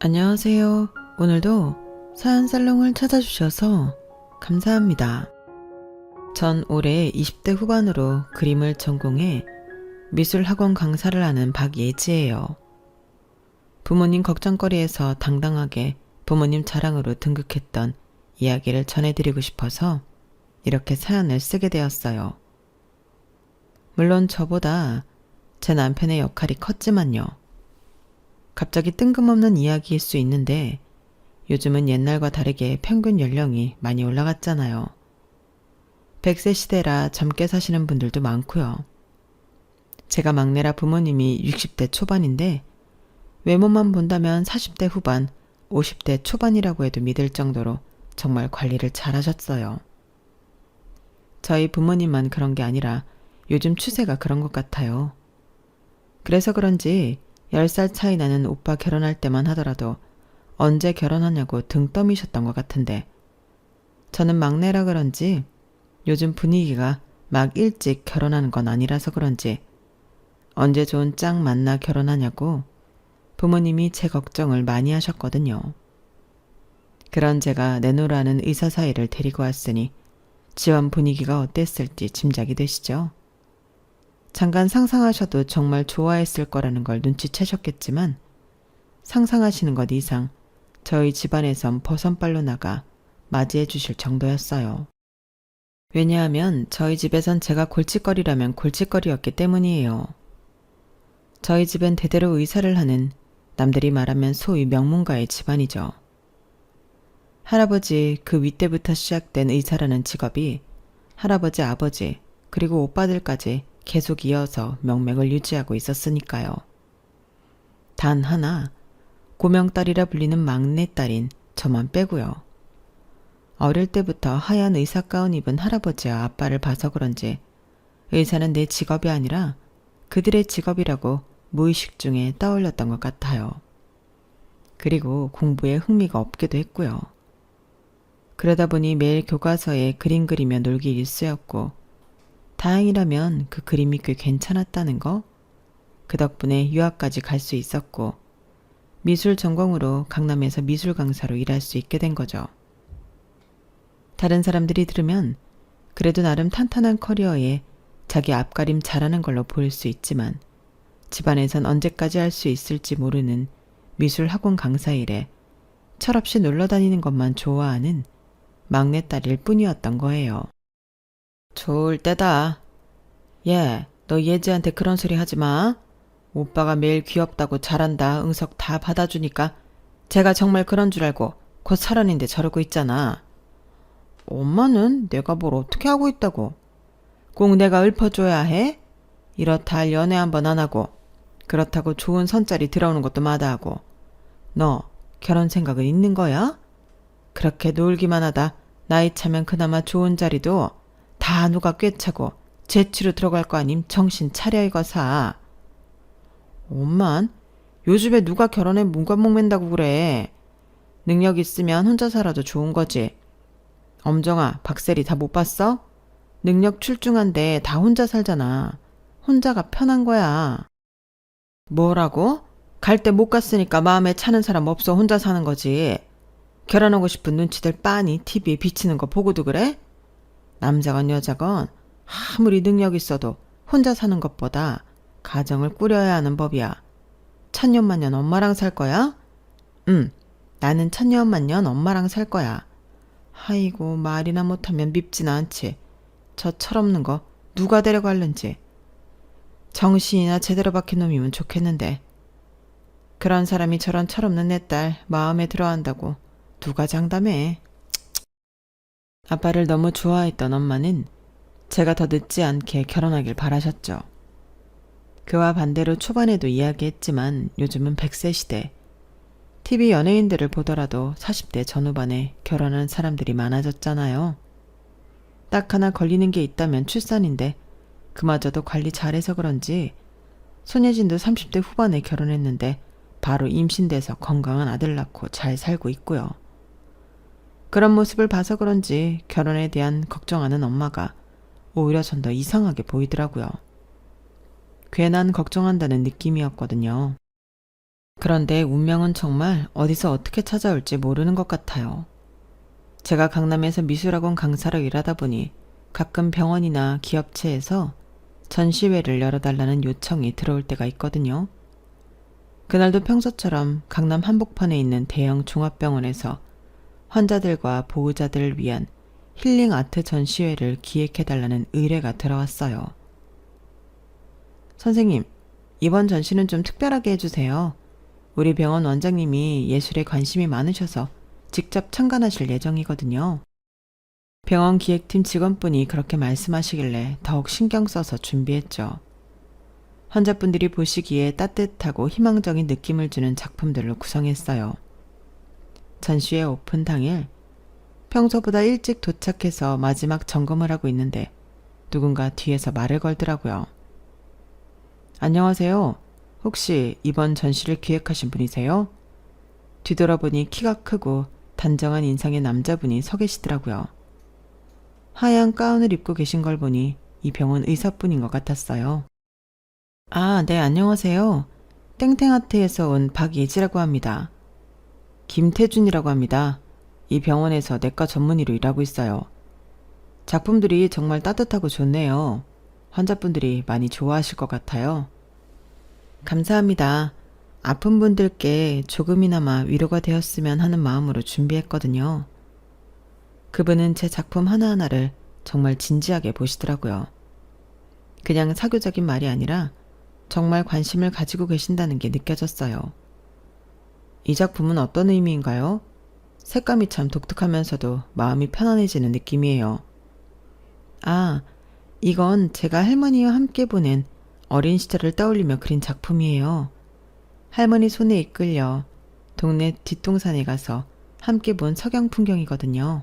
안녕하세요. 오늘도 사연살롱을 찾아주셔서 감사합니다. 전 올해 20대 후반으로 그림을 전공해 미술학원 강사를 하는 박예지예요. 부모님 걱정거리에서 당당하게 부모님 자랑으로 등극했던 이야기를 전해드리고 싶어서 이렇게 사연을 쓰게 되었어요. 물론 저보다 제 남편의 역할이 컸지만요. 갑자기 뜬금없는 이야기일 수 있는데 요즘은 옛날과 다르게 평균 연령이 많이 올라갔잖아요. 100세 시대라 젊게 사시는 분들도 많고요. 제가 막내라 부모님이 60대 초반인데 외모만 본다면 40대 후반, 50대 초반이라고 해도 믿을 정도로 정말 관리를 잘하셨어요. 저희 부모님만 그런 게 아니라 요즘 추세가 그런 것 같아요. 그래서 그런지 10살 차이 나는 오빠 결혼할 때만 하더라도 언제 결혼하냐고 등 떠미셨던 것 같은데 저는 막내라 그런지 요즘 분위기가 막 일찍 결혼하는 건 아니라서 그런지 언제 좋은 짝 만나 결혼하냐고 부모님이 제 걱정을 많이 하셨거든요. 그런 제가 내노라는 의사 사이를 데리고 왔으니 집안 분위기가 어땠을지 짐작이 되시죠? 잠깐 상상하셔도 정말 좋아했을 거라는 걸 눈치채셨겠지만 상상하시는 것 이상 저희 집안에선 버선발로 나가 맞이해 주실 정도였어요. 왜냐하면 저희 집에선 제가 골칫거리라면 골칫거리였기 때문이에요. 저희 집은 대대로 의사를 하는 남들이 말하면 소위 명문가의 집안이죠. 할아버지 그 윗대부터 시작된 의사라는 직업이 할아버지 아버지 그리고 오빠들까지 계속 이어서 명맥을 유지하고 있었으니까요. 단 하나 고명딸이라 불리는 막내딸인 저만 빼고요. 어릴 때부터 하얀 의사 가운 입은 할아버지와 아빠를 봐서 그런지 의사는 내 직업이 아니라 그들의 직업이라고 무의식 중에 떠올렸던 것 같아요. 그리고 공부에 흥미가 없기도 했고요. 그러다 보니 매일 교과서에 그림 그리며 놀기 일쑤였고 다행이라면 그 그림이 꽤 괜찮았다는 거, 그 덕분에 유학까지 갈 수 있었고 미술 전공으로 강남에서 미술 강사로 일할 수 있게 된 거죠. 다른 사람들이 들으면 그래도 나름 탄탄한 커리어에 자기 앞가림 잘하는 걸로 보일 수 있지만 집안에선 언제까지 할 수 있을지 모르는 미술 학원 강사 일에 철없이 놀러 다니는 것만 좋아하는 막내딸일 뿐이었던 거예요. 좋을 때다. 너 예지한테 그런 소리 하지 마. 오빠가 매일 귀엽다고 잘한다 응석 다 받아주니까 제가 정말 그런 줄 알고 곧 서른인데 저러고 있잖아. 엄마는 내가 뭘 어떻게 하고 있다고. 꼭 내가 읊어줘야 해? 이렇다 할 연애 한번 안 하고 그렇다고 좋은 선짜리 들어오는 것도 마다하고. 너 결혼 생각은 있는 거야? 그렇게 놀기만 하다 나이 차면 그나마 좋은 자리도 다 누가 꿰차고 재치로 들어갈 거 아님 정신 차려 이거사. 엄만 요즘에 누가 결혼해 문관목 맨다고 그래. 능력 있으면 혼자 살아도 좋은 거지. 엄정아 박세리 다 못 봤어? 능력 출중한데 다 혼자 살잖아. 혼자가 편한 거야. 뭐라고? 갈 때 못 갔으니까 마음에 차는 사람 없어 혼자 사는 거지. 결혼하고 싶은 눈치들 빤히 TV에 비치는 거 보고도 그래? 남자건 여자건 아무리 능력 있어도 혼자 사는 것보다 가정을 꾸려야 하는 법이야. 천년만년 엄마랑 살 거야? 나는 천년만년 엄마랑 살 거야. 아이고 말이나 못하면 밉지는 않지. 저 철없는 거 누가 데려갈는지. 정신이나 제대로 박힌 놈이면 좋겠는데. 그런 사람이 저런 철없는 내 딸 마음에 들어한다고 누가 장담해. 아빠를 너무 좋아했던 엄마는 제가 더 늦지 않게 결혼하길 바라셨죠. 그와 반대로 초반에도 이야기했지만 요즘은 100세 시대. TV 연예인들을 보더라도 40대 전후반에 결혼한 사람들이 많아졌잖아요. 딱 하나 걸리는 게 있다면 출산인데 그마저도 관리 잘해서 그런지 손예진도 30대 후반에 결혼했는데 바로 임신돼서 건강한 아들 낳고 잘 살고 있고요. 그런 모습을 봐서 그런지 결혼에 대한 걱정하는 엄마가 오히려 전 더 이상하게 보이더라고요. 괜한 걱정한다는 느낌이었거든요. 그런데 운명은 정말 어디서 어떻게 찾아올지 모르는 것 같아요. 제가 강남에서 미술학원 강사로 일하다 보니 가끔 병원이나 기업체에서 전시회를 열어달라는 요청이 들어올 때가 있거든요. 그날도 평소처럼 강남 한복판에 있는 대형 종합병원에서 환자들과 보호자들을 위한 힐링 아트 전시회를 기획해달라는 의뢰가 들어왔어요. 선생님, 이번 전시는 좀 특별하게 해주세요. 우리 병원 원장님이 예술에 관심이 많으셔서 직접 참관하실 예정이거든요. 병원 기획팀 직원분이 그렇게 말씀하시길래 더욱 신경 써서 준비했죠. 환자분들이 보시기에 따뜻하고 희망적인 느낌을 주는 작품들로 구성했어요. 전시회 오픈 당일 평소보다 일찍 도착해서 마지막 점검을 하고 있는데 누군가 뒤에서 말을 걸더라고요. 안녕하세요. 혹시 이번 전시를 기획하신 분이세요? 뒤돌아보니 키가 크고 단정한 인상의 남자분이 서 계시더라고요. 하얀 가운을 입고 계신 걸 보니 이 병원 의사분인 것 같았어요. 아, 네, 안녕하세요. 땡땡아트에서 온 박예지라고 합니다. 김태준이라고 합니다. 이 병원에서 내과 전문의로 일하고 있어요. 작품들이 정말 따뜻하고 좋네요. 환자분들이 많이 좋아하실 것 같아요. 감사합니다. 아픈 분들께 조금이나마 위로가 되었으면 하는 마음으로 준비했거든요. 그분은 제 작품 하나하나를 정말 진지하게 보시더라고요. 그냥 사교적인 말이 아니라 정말 관심을 가지고 계신다는 게 느껴졌어요. 이 작품은 어떤 의미인가요? 색감이 참 독특하면서도 마음이 편안해지는 느낌이에요. 아, 이건 제가 할머니와 함께 보낸 어린 시절을 떠올리며 그린 작품이에요. 할머니 손에 이끌려 동네 뒷동산에 가서 함께 본 석양 풍경이거든요.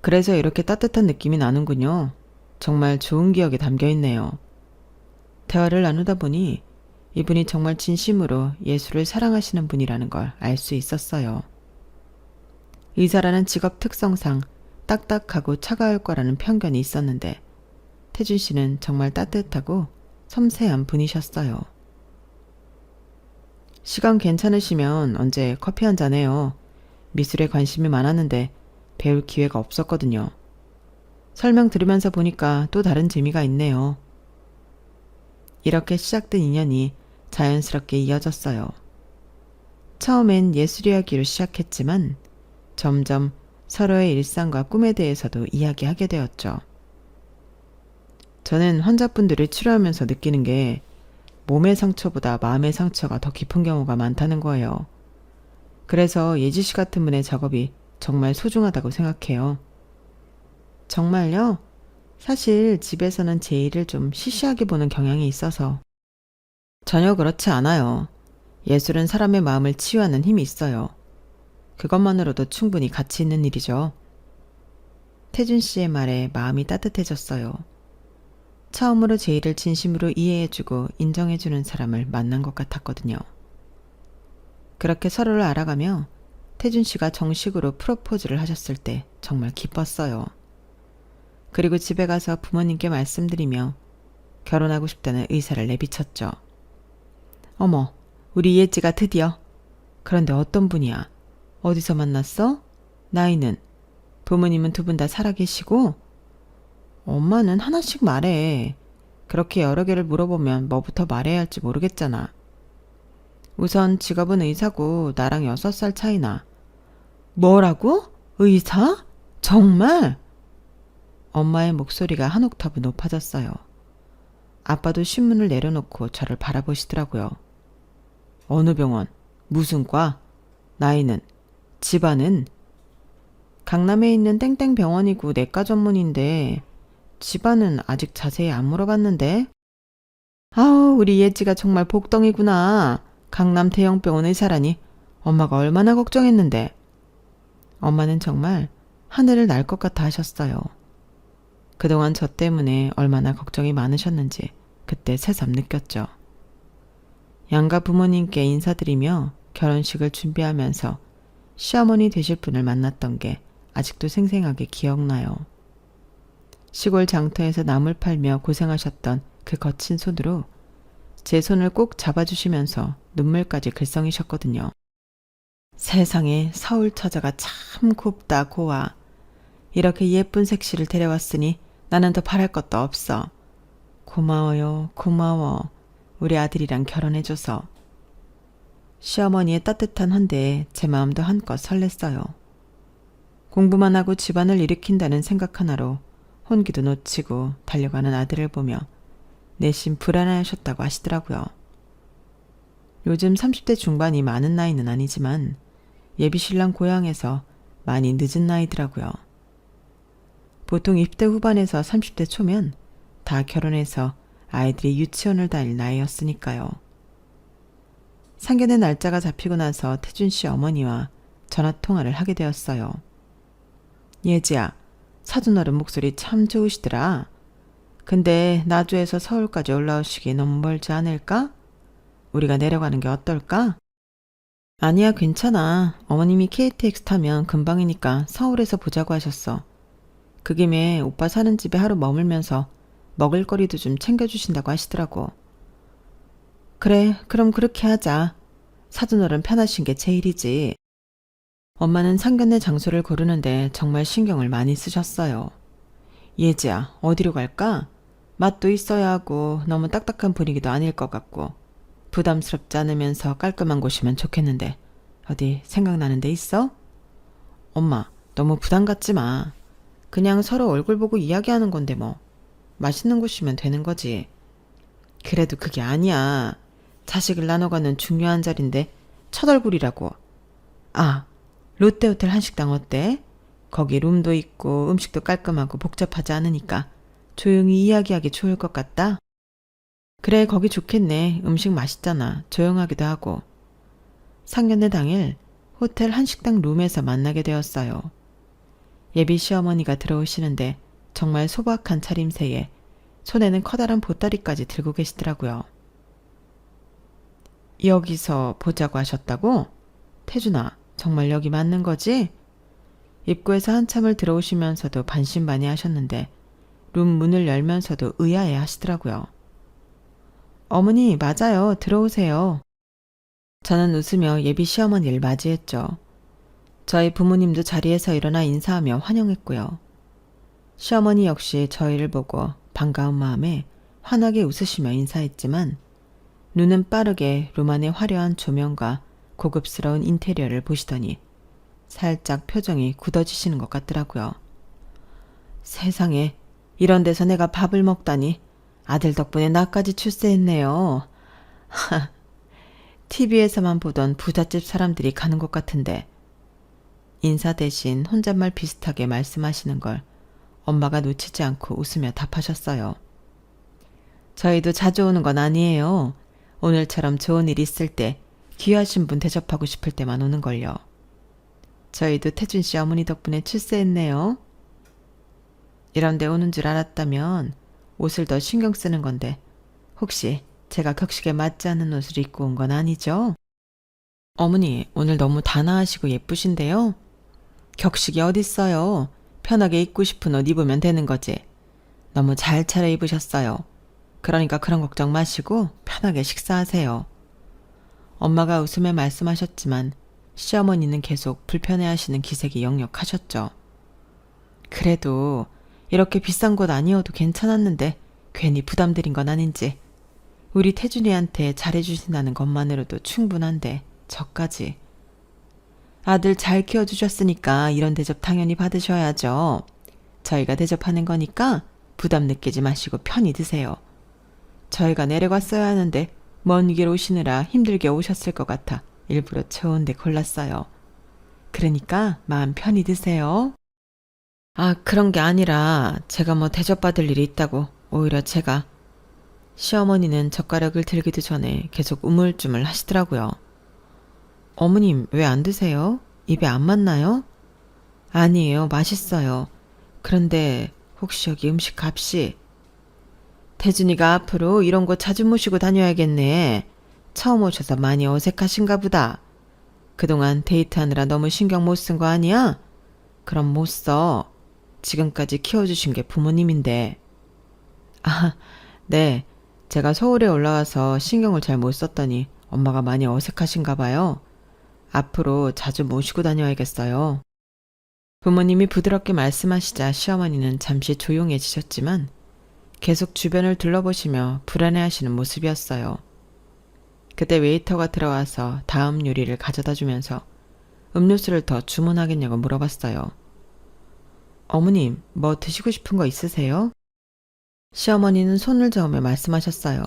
그래서 이렇게 따뜻한 느낌이 나는군요. 정말 좋은 기억이 담겨 있네요. 대화를 나누다 보니 이분이 정말 진심으로 예술을 사랑하시는 분이라는 걸 알 수 있었어요. 의사라는 직업 특성상 딱딱하고 차가울 거라는 편견이 있었는데 태준 씨는 정말 따뜻하고 섬세한 분이셨어요. 시간 괜찮으시면 언제 커피 한 잔 해요. 미술에 관심이 많았는데 배울 기회가 없었거든요. 설명 들으면서 보니까 또 다른 재미가 있네요. 이렇게 시작된 인연이 자연스럽게 이어졌어요. 처음엔 예술 이야기로 시작했지만 점점 서로의 일상과 꿈에 대해서도 이야기하게 되었죠. 저는 환자분들을 치료하면서 느끼는 게 몸의 상처보다 마음의 상처가 더 깊은 경우가 많다는 거예요. 그래서 예지 씨 같은 분의 작업이 정말 소중하다고 생각해요. 정말요? 사실 집에서는 제 일을 좀 시시하게 보는 경향이 있어서. 전혀 그렇지 않아요. 예술은 사람의 마음을 치유하는 힘이 있어요. 그것만으로도 충분히 가치 있는 일이죠. 태준 씨의 말에 마음이 따뜻해졌어요. 처음으로 제 일을 진심으로 이해해주고 인정해주는 사람을 만난 것 같았거든요. 그렇게 서로를 알아가며 태준 씨가 정식으로 프로포즈를 하셨을 때 정말 기뻤어요. 그리고 집에 가서 부모님께 말씀드리며 결혼하고 싶다는 의사를 내비쳤죠. 어머, 우리 예지가 드디어. 그런데 어떤 분이야? 어디서 만났어? 나이는? 부모님은 두 분 다 살아계시고? 엄마는 하나씩 말해. 그렇게 여러 개를 물어보면 뭐부터 말해야 할지 모르겠잖아. 우선 직업은 의사고 나랑 6살 차이나. 뭐라고? 의사? 정말? 엄마의 목소리가 한 옥타브 높아졌어요. 아빠도 신문을 내려놓고 저를 바라보시더라고요. 어느 병원? 무슨 과? 나이는? 집안은? 강남에 있는 땡땡 병원이고 내과 전문인데 집안은 아직 자세히 안 물어봤는데. 아우, 우리 예지가 정말 복덩이구나. 강남 대형병원 의사라니 엄마가 얼마나 걱정했는데. 엄마는 정말 하늘을 날 것 같아 하셨어요. 그동안 저 때문에 얼마나 걱정이 많으셨는지 그때 새삼 느꼈죠. 양가 부모님께 인사드리며 결혼식을 준비하면서 시어머니 되실 분을 만났던 게 아직도 생생하게 기억나요. 시골 장터에서 나물 팔며 고생하셨던 그 거친 손으로 제 손을 꼭 잡아주시면서 눈물까지 글썽이셨거든요. 세상에 서울 처자가 참 곱다 고와. 이렇게 예쁜 색시를 데려왔으니 나는 더 바랄 것도 없어. 고마워요, 고마워. 우리 아들이랑 결혼해줘서. 시어머니의 따뜻한 헌대에 제 마음도 한껏 설렜어요. 공부만 하고 집안을 일으킨다는 생각 하나로 혼기도 놓치고 달려가는 아들을 보며 내심 불안해하셨다고 하시더라고요. 요즘 30대 중반이 많은 나이는 아니지만 예비신랑 고향에서 많이 늦은 나이더라고요. 보통 20대 후반에서 30대 초면 다 결혼해서 아이들이 유치원을 다닐 나이였으니까요. 상견례 날짜가 잡히고 나서 태준 씨 어머니와 전화통화를 하게 되었어요. 예지야, 사돈어른 목소리 참 좋으시더라. 근데 나주에서 서울까지 올라오시기 너무 멀지 않을까? 우리가 내려가는 게 어떨까? 아니야, 괜찮아. 어머님이 KTX 타면 금방이니까 서울에서 보자고 하셨어. 그 김에 오빠 사는 집에 하루 머물면서 먹을거리도 좀 챙겨주신다고 하시더라고. 그래, 그럼 그렇게 하자. 사돈어른 편하신 게 제일이지. 엄마는 상견례 장소를 고르는데 정말 신경을 많이 쓰셨어요. 예지야, 어디로 갈까? 맛도 있어야 하고 너무 딱딱한 분위기도 아닐 것 같고 부담스럽지 않으면서 깔끔한 곳이면 좋겠는데 어디 생각나는 데 있어? 엄마, 너무 부담 갖지 마. 그냥 서로 얼굴 보고 이야기하는 건데 뭐. 맛있는 곳이면 되는 거지. 그래도 그게 아니야. 자식을 나눠가는 중요한 자리인데 첫 얼굴이라고. 아, 롯데호텔 한식당 어때? 거기 룸도 있고 음식도 깔끔하고 복잡하지 않으니까 조용히 이야기하기 좋을 것 같다. 그래, 거기 좋겠네. 음식 맛있잖아. 조용하기도 하고. 상견례 당일 호텔 한식당 룸에서 만나게 되었어요. 예비 시어머니가 들어오시는데 정말 소박한 차림새에 손에는 커다란 보따리까지 들고 계시더라고요. 여기서 보자고 하셨다고? 태준아, 정말 여기 맞는 거지? 입구에서 한참을 들어오시면서도 반신반의하셨는데 룸 문을 열면서도 의아해 하시더라고요. 어머니, 맞아요. 들어오세요. 저는 웃으며 예비 시어머니를 맞이했죠. 저희 부모님도 자리에서 일어나 인사하며 환영했고요. 시어머니 역시 저희를 보고 반가운 마음에 환하게 웃으시며 인사했지만 눈은 빠르게 룸 안의 화려한 조명과 고급스러운 인테리어를 보시더니 살짝 표정이 굳어지시는 것 같더라고요. 세상에, 이런 데서 내가 밥을 먹다니. 아들 덕분에 나까지 출세했네요. 하, TV에서만 보던 부잣집 사람들이 가는 것 같은데. 인사 대신 혼잣말 비슷하게 말씀하시는 걸 엄마가 놓치지 않고 웃으며 답하셨어요. 저희도 자주 오는 건 아니에요. 오늘처럼 좋은 일 있을 때 귀하신 분 대접하고 싶을 때만 오는걸요. 저희도 태준 씨 어머니 덕분에 출세했네요. 이런 데 오는 줄 알았다면 옷을 더 신경 쓰는 건데 혹시 제가 격식에 맞지 않는 옷을 입고 온 건 아니죠? 어머니, 오늘 너무 단아하시고 예쁘신데요? 격식이 어딨어요. 편하게 입고 싶은 옷 입으면 되는 거지. 너무 잘 차려입으셨어요. 그러니까 그런 걱정 마시고 편하게 식사하세요. 엄마가 웃으며 말씀하셨지만 시어머니는 계속 불편해하시는 기색이 역력하셨죠. 그래도 이렇게 비싼 곳 아니어도 괜찮았는데 괜히 부담드린 건 아닌지. 우리 태준이한테 잘해주신다는 것만으로도 충분한데 저까지. 아들 잘 키워주셨으니까 이런 대접 당연히 받으셔야죠. 저희가 대접하는 거니까 부담 느끼지 마시고 편히 드세요. 저희가 내려갔어야 하는데 먼 길 오시느라 힘들게 오셨을 것 같아 일부러 좋은 데 골랐어요. 그러니까 마음 편히 드세요. 아, 그런 게 아니라 제가 뭐 대접받을 일이 있다고. 오히려 제가. 시어머니는 젓가락을 들기도 전에 계속 우물쭈물 하시더라고요. 어머님, 왜 안 드세요? 입에 안 맞나요? 아니에요. 맛있어요. 그런데 혹시 여기 음식 값이. 태준이가 앞으로 이런 거 자주 모시고 다녀야겠네. 처음 오셔서 많이 어색하신가 보다. 그동안 데이트하느라 너무 신경 못 쓴 거 아니야? 그럼 못 써. 지금까지 키워주신 게 부모님인데. 아, 네. 제가 서울에 올라와서 신경을 잘 못 썼더니 엄마가 많이 어색하신가 봐요. 앞으로 자주 모시고 다녀야겠어요. 부모님이 부드럽게 말씀하시자 시어머니는 잠시 조용해지셨지만 계속 주변을 둘러보시며 불안해하시는 모습이었어요. 그때 웨이터가 들어와서 다음 요리를 가져다 주면서 음료수를 더 주문하겠냐고 물어봤어요. 어머님, 뭐 드시고 싶은 거 있으세요? 시어머니는 손을 저으며 말씀하셨어요.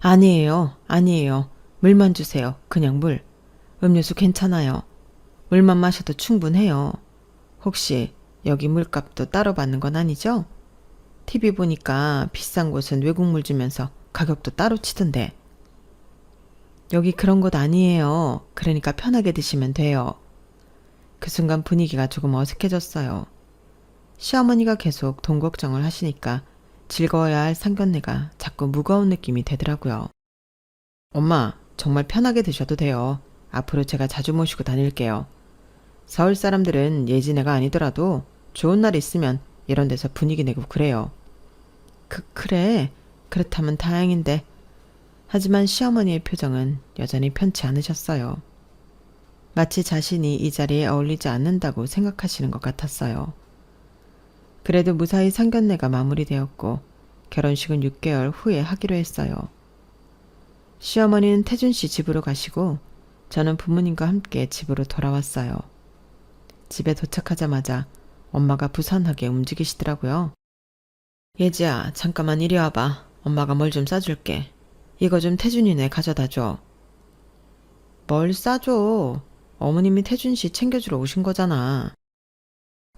아니에요, 아니에요. 물만 주세요. 그냥 물. 음료수 괜찮아요. 물만 마셔도 충분해요. 혹시 여기 물값도 따로 받는 건 아니죠? TV 보니까 비싼 곳은 외국물 주면서 가격도 따로 치던데. 여기 그런 곳 아니에요. 그러니까 편하게 드시면 돼요. 그 순간 분위기가 조금 어색해졌어요. 시어머니가 계속 돈 걱정을 하시니까 즐거워야 할 상견례가 자꾸 무거운 느낌이 되더라고요. 엄마, 정말 편하게 드셔도 돼요. 앞으로 제가 자주 모시고 다닐게요. 서울 사람들은 예진애가 아니더라도 좋은 날 있으면 이런 데서 분위기 내고 그래요. 그래. 그렇다면 다행인데. 하지만 시어머니의 표정은 여전히 편치 않으셨어요. 마치 자신이 이 자리에 어울리지 않는다고 생각하시는 것 같았어요. 그래도 무사히 상견례가 마무리되었고 결혼식은 6개월 후에 하기로 했어요. 시어머니는 태준 씨 집으로 가시고 저는 부모님과 함께 집으로 돌아왔어요. 집에 도착하자마자 엄마가 부산하게 움직이시더라고요. 예지야, 잠깐만 이리 와봐. 엄마가 뭘 좀 싸줄게. 이거 좀 태준이네 가져다 줘. 뭘 싸줘? 어머님이 태준 씨 챙겨주러 오신 거잖아.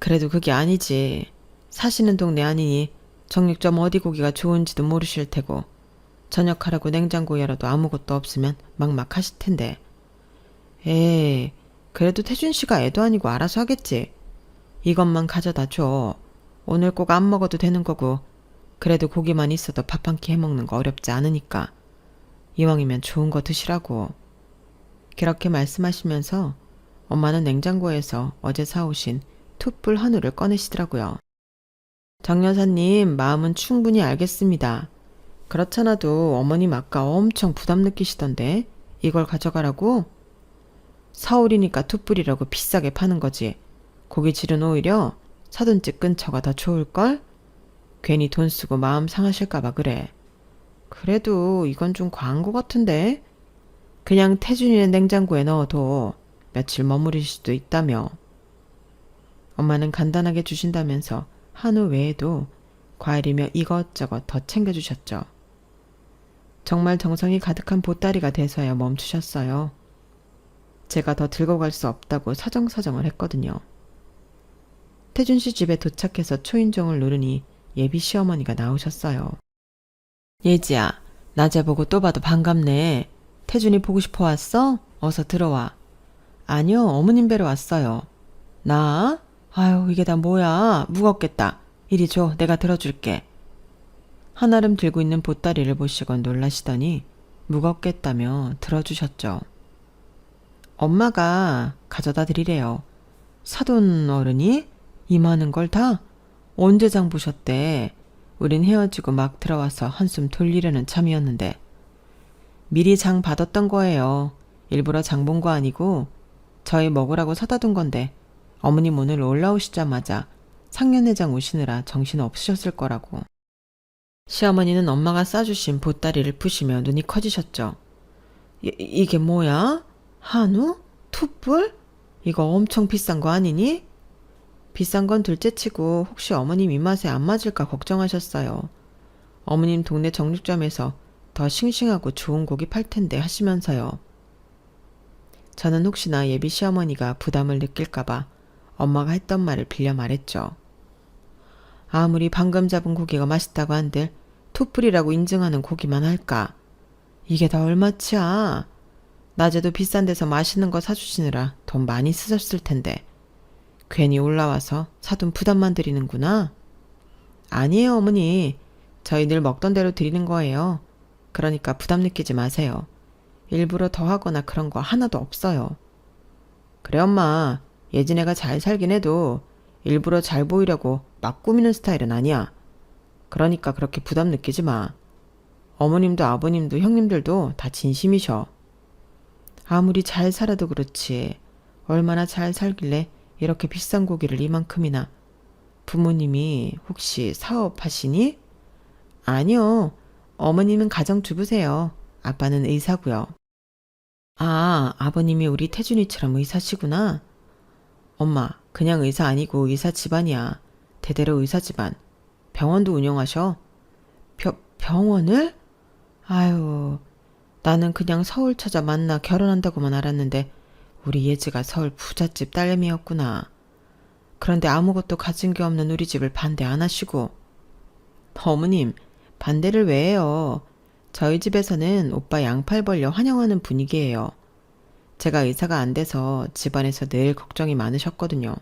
그래도 그게 아니지. 사시는 동네 아니니 정육점 어디 고기가 좋은지도 모르실 테고 저녁하라고 냉장고 열어도 아무것도 없으면 막막하실 텐데. 에이, 그래도 태준 씨가 애도 아니고 알아서 하겠지. 이것만 가져다 줘. 오늘 꼭 안 먹어도 되는 거고 그래도 고기만 있어도 밥 한 끼 해먹는 거 어렵지 않으니까. 이왕이면 좋은 거 드시라고. 그렇게 말씀하시면서 엄마는 냉장고에서 어제 사오신 툭불 한우를 꺼내시더라고요. 정 여사님, 마음은 충분히 알겠습니다. 그렇잖아도 어머님 아까 엄청 부담 느끼시던데 이걸 가져가라고? 서울이니까 툭불이라고 비싸게 파는 거지. 고깃질은 오히려 사돈 집 근처가 더 좋을걸? 괜히 돈 쓰고 마음 상하실까봐 그래. 그래도 이건 좀 과한 것 같은데? 그냥 태준이는 냉장고에 넣어도 며칠 머무르실 수도 있다며. 엄마는 간단하게 주신다면서 한우 외에도 과일이며 이것저것 더 챙겨주셨죠. 정말 정성이 가득한 보따리가 돼서야 멈추셨어요. 제가 더 들고 갈 수 없다고 사정사정을 했거든요. 태준 씨 집에 도착해서 초인종을 누르니 예비 시어머니가 나오셨어요. 예지야, 낮에 보고 또 봐도 반갑네. 태준이 보고 싶어 왔어? 어서 들어와. 아니요, 어머님 뵈러 왔어요. 나? 아유, 이게 다 뭐야. 무겁겠다. 이리 줘, 내가 들어줄게. 한아름 들고 있는 보따리를 보시곤 놀라시더니 무겁겠다며 들어주셨죠. 엄마가 가져다 드리래요. 사돈 어른이? 이 많은 걸 다? 언제 장 보셨대? 우린 헤어지고 막 들어와서 한숨 돌리려는 참이었는데. 미리 장 받았던 거예요. 일부러 장 본 거 아니고 저희 먹으라고 사다 둔 건데 어머님 오늘 올라오시자마자 상견례장 오시느라 정신 없으셨을 거라고. 시어머니는 엄마가 싸주신 보따리를 푸시며 눈이 커지셨죠. 이게 뭐야? 한우? 툭불? 이거 엄청 비싼 거 아니니? 비싼 건 둘째치고 혹시 어머님 입맛에 안 맞을까 걱정하셨어요. 어머님 동네 정육점에서 더 싱싱하고 좋은 고기 팔 텐데 하시면서요. 저는 혹시나 예비 시어머니가 부담을 느낄까봐 엄마가 했던 말을 빌려 말했죠. 아무리 방금 잡은 고기가 맛있다고 한들 툭불이라고 인증하는 고기만 할까? 이게 다 얼마치야? 낮에도 비싼 데서 맛있는 거 사주시느라 돈 많이 쓰셨을 텐데 괜히 올라와서 사돈 부담만 드리는구나. 아니에요, 어머니. 저희 늘 먹던 대로 드리는 거예요. 그러니까 부담 느끼지 마세요. 일부러 더 하거나 그런 거 하나도 없어요. 그래, 엄마. 예진애가 잘 살긴 해도 일부러 잘 보이려고 막 꾸미는 스타일은 아니야. 그러니까 그렇게 부담 느끼지 마. 어머님도 아버님도 형님들도 다 진심이셔. 아무리 잘 살아도 그렇지. 얼마나 잘 살길래 이렇게 비싼 고기를 이만큼이나. 부모님이 혹시 사업하시니? 아니요. 어머님은 가정주부세요. 아빠는 의사고요. 아, 아버님이 우리 태준이처럼 의사시구나. 엄마, 그냥 의사 아니고 의사 집안이야. 대대로 의사 집안. 병원도 운영하셔. 병원을? 아유, 나는 그냥 서울 찾아 만나 결혼한다고만 알았는데 우리 예지가 서울 부잣집 딸내미였구나. 그런데 아무것도 가진 게 없는 우리 집을 반대 안 하시고. 어머님, 반대를 왜 해요? 저희 집에서는 오빠 양팔 벌려 환영하는 분위기예요. 제가 의사가 안 돼서 집안에서 늘 걱정이 많으셨거든요.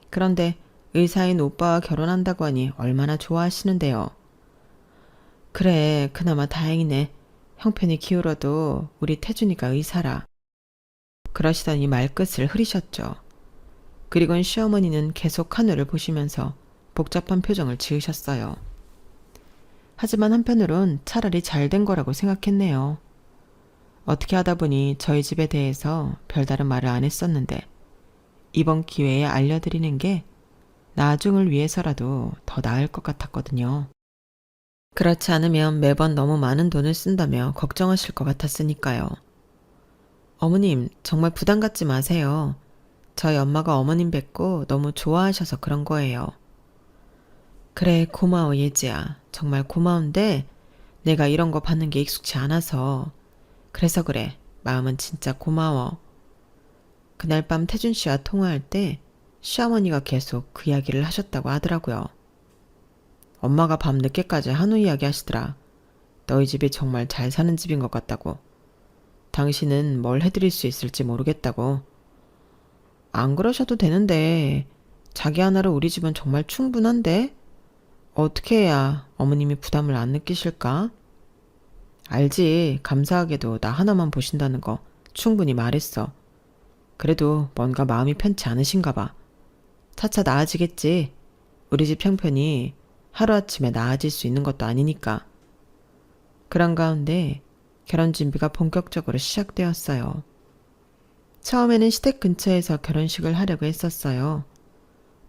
그런데 의사인 오빠와 결혼한다고 하니 얼마나 좋아하시는데요. 그래, 그나마 다행이네. 형편이 기울어도 우리 태준이가 의사라. 그러시더니 말끝을 흐리셨죠. 그리곤 시어머니는 계속 하늘을 보시면서 복잡한 표정을 지으셨어요. 하지만 한편으론 차라리 잘 된 거라고 생각했네요. 어떻게 하다 보니 저희 집에 대해서 별다른 말을 안 했었는데 이번 기회에 알려드리는 게 나중을 위해서라도 더 나을 것 같았거든요. 그렇지 않으면 매번 너무 많은 돈을 쓴다며 걱정하실 것 같았으니까요. 어머님, 정말 부담 갖지 마세요. 저희 엄마가 어머님 뵙고 너무 좋아하셔서 그런 거예요. 그래, 고마워, 예지야. 정말 고마운데 내가 이런 거 받는 게 익숙치 않아서. 그래서 그래, 마음은 진짜 고마워. 그날 밤 태준 씨와 통화할 때 시어머니가 계속 그 이야기를 하셨다고 하더라고요. 엄마가 밤 늦게까지 한우 이야기 하시더라. 너희 집이 정말 잘 사는 집인 것 같다고. 당신은 뭘 해드릴 수 있을지 모르겠다고. 안 그러셔도 되는데 자기 하나로 우리 집은 정말 충분한데? 어떻게 해야 어머님이 부담을 안 느끼실까? 알지. 감사하게도 나 하나만 보신다는 거 충분히 말했어. 그래도 뭔가 마음이 편치 않으신가 봐. 차차 나아지겠지. 우리 집 형편이 하루아침에 나아질 수 있는 것도 아니니까. 그런 가운데 결혼 준비가 본격적으로 시작되었어요. 처음에는 시댁 근처에서 결혼식을 하려고 했었어요.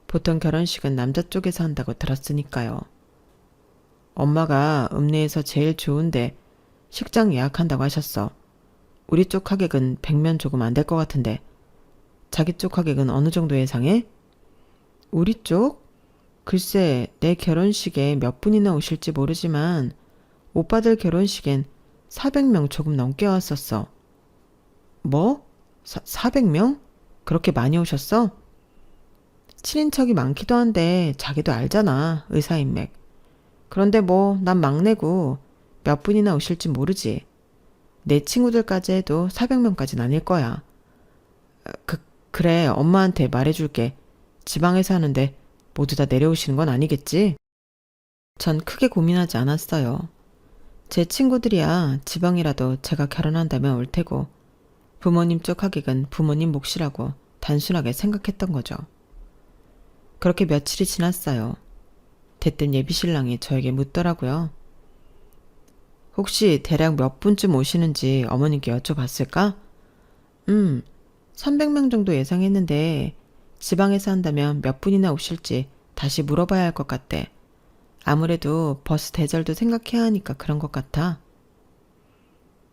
보통 결혼식은 남자 쪽에서 한다고 들었으니까요. 엄마가 읍내에서 제일 좋은데 식장 예약한다고 하셨어. 우리 쪽 하객은 100명 조금 안 될 것 같은데. 자기 쪽 하객은 어느 정도 예상해? 우리 쪽? 글쎄, 내 결혼식에 몇 분이나 오실지 모르지만 오빠들 결혼식엔 400명 조금 넘게 왔었어. 뭐? 400명? 그렇게 많이 오셨어? 친인척이 많기도 한데 자기도 알잖아, 의사인맥. 그런데 뭐 난 막내고 몇 분이나 오실지 모르지. 내 친구들까지 해도 400명까지는 아닐 거야. 그래, 엄마한테 말해줄게. 지방에서 하는데 모두 다 내려오시는 건 아니겠지? 전 크게 고민하지 않았어요. 제 친구들이야 지방이라도 제가 결혼한다면 올 테고 부모님 쪽 하객은 부모님 몫이라고 단순하게 생각했던 거죠. 그렇게 며칠이 지났어요. 대뜸 예비신랑이 저에게 묻더라고요. 혹시 대략 몇 분쯤 오시는지 어머님께 여쭤봤을까? 300명 정도 예상했는데 지방에서 한다면 몇 분이나 오실지 다시 물어봐야 할 것 같대. 아무래도 버스 대절도 생각해야 하니까 그런 것 같아.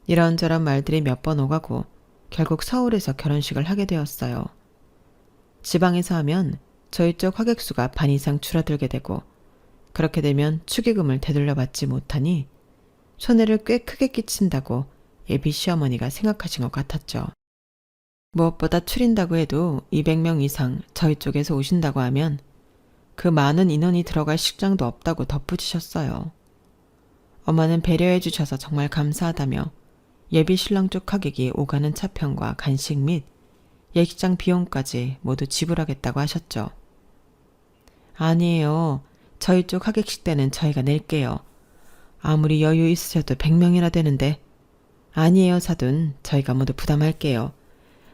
이런저런 말들이 몇 번 오가고 결국 서울에서 결혼식을 하게 되었어요. 지방에서 하면 저희 쪽 하객수가 반 이상 줄어들게 되고 그렇게 되면 축의금을 되돌려받지 못하니 손해를 꽤 크게 끼친다고 예비 시어머니가 생각하신 것 같았죠. 무엇보다 추린다고 해도 200명 이상 저희 쪽에서 오신다고 하면 그 많은 인원이 들어갈 식장도 없다고 덧붙이셨어요. 엄마는 배려해 주셔서 정말 감사하다며 예비 신랑 쪽 하객이 오가는 차편과 간식 및 예식장 비용까지 모두 지불하겠다고 하셨죠. 아니에요. 저희 쪽 하객식 때는 저희가 낼게요. 아무리 여유 있으셔도 100명이나 되는데. 아니에요, 사돈. 저희가 모두 부담할게요.